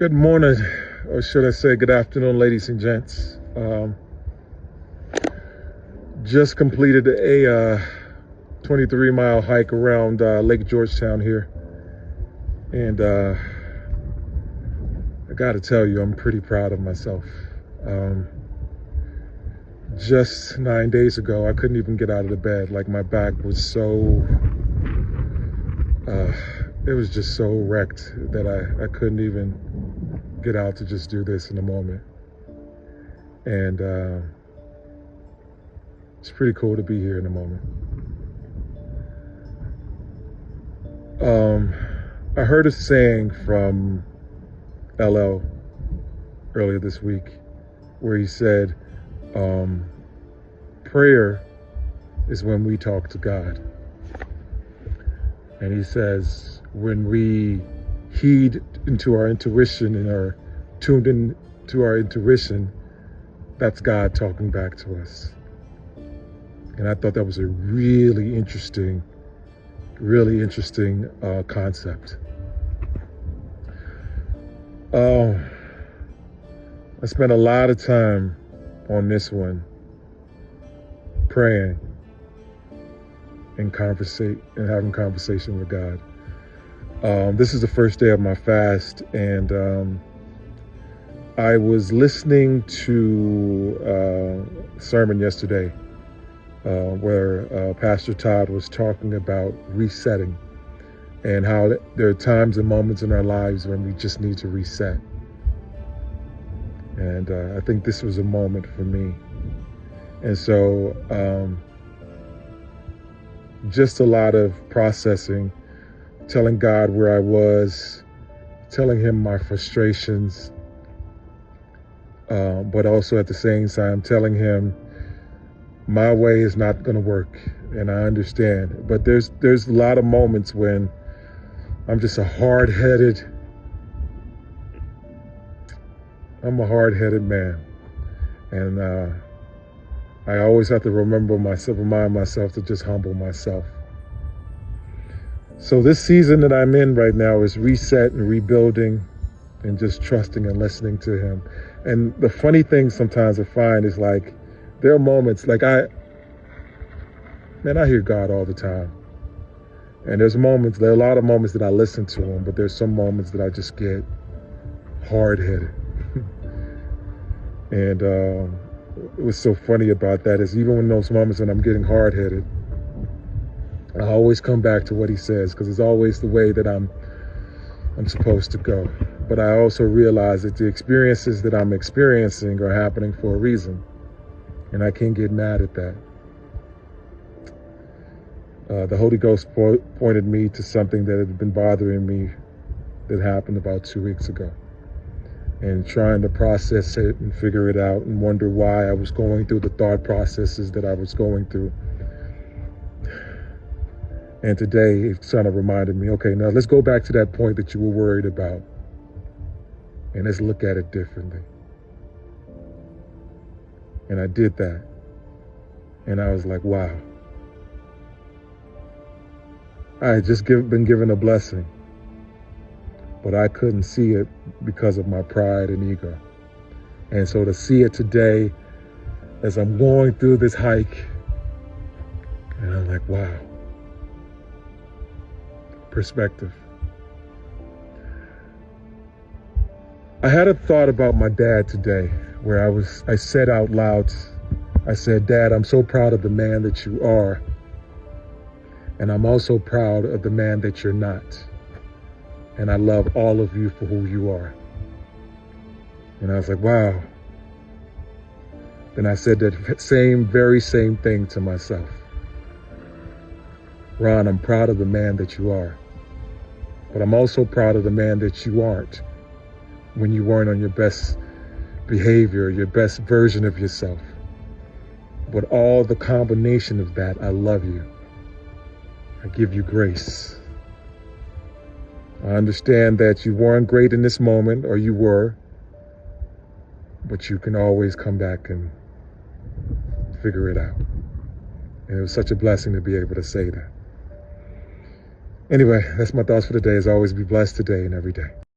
Good morning, or should I say good afternoon, ladies and gents. Just completed a 23-mile hike around Lake Georgetown here. And I got to tell you, I'm pretty proud of myself. Just 9 days ago, I couldn't even get out of the bed. Like, my back was so, it was just so wrecked that I couldn't even get out to just do this in the moment. And it's pretty cool to be here in the moment. I heard a saying from LL earlier this week where he said, prayer is when we talk to God. And he says, when we heed into our intuition and are tuned in to our intuition, that's God talking back to us. And I thought that was a really interesting concept. I spent a lot of time on this one praying and having conversation with God. This is the first day of my fast, and I was listening to a sermon yesterday where Pastor Todd was talking about resetting and how there are times and moments in our lives when we just need to reset. And I think this was a moment for me. And so just a lot of processing, telling God where I was, telling him my frustrations, but also at the same time telling him my way is not going to work, and I understand. But there's a lot of moments when I'm just a hard-headed man, and I always have to remind myself to just humble myself. So this season that I'm in right now is reset and rebuilding and just trusting and listening to him. And the funny thing sometimes I find is, like, there are moments, like I hear God all the time. And there are a lot of moments that I listen to him, but there's some moments that I just get hard-headed. And what's so funny about that is even in those moments when I'm getting hard-headed, I always come back to what he says, because it's always the way that I'm supposed to go. But I also realize that the experiences that I'm experiencing are happening for a reason, and I can't get mad at that. The Holy Ghost pointed me to something that had been bothering me that happened about 2 weeks ago, and trying to process it and figure it out and wonder why I was going through the thought processes that I was going through. And today it kind of reminded me, okay, now let's go back to that point that you were worried about, and let's look at it differently. And I did that, and I was like, wow. I had just been given a blessing, but I couldn't see it because of my pride and ego. And so to see it today as I'm going through this hike, and I'm like, wow. Perspective. I had a thought about my dad today where I said out loud, I said, Dad, I'm so proud of the man that you are. And I'm also proud of the man that you're not. And I love all of you for who you are. And I was like, wow. Then I said that very same thing to myself. Ron, I'm proud of the man that you are. But I'm also proud of the man that you aren't, when you weren't on your best behavior, your best version of yourself. But all the combination of that, I love you. I give you grace. I understand that you weren't great in this moment, or you were, but you can always come back and figure it out. And it was such a blessing to be able to say that. Anyway, that's my thoughts for today. As always, be blessed today and every day.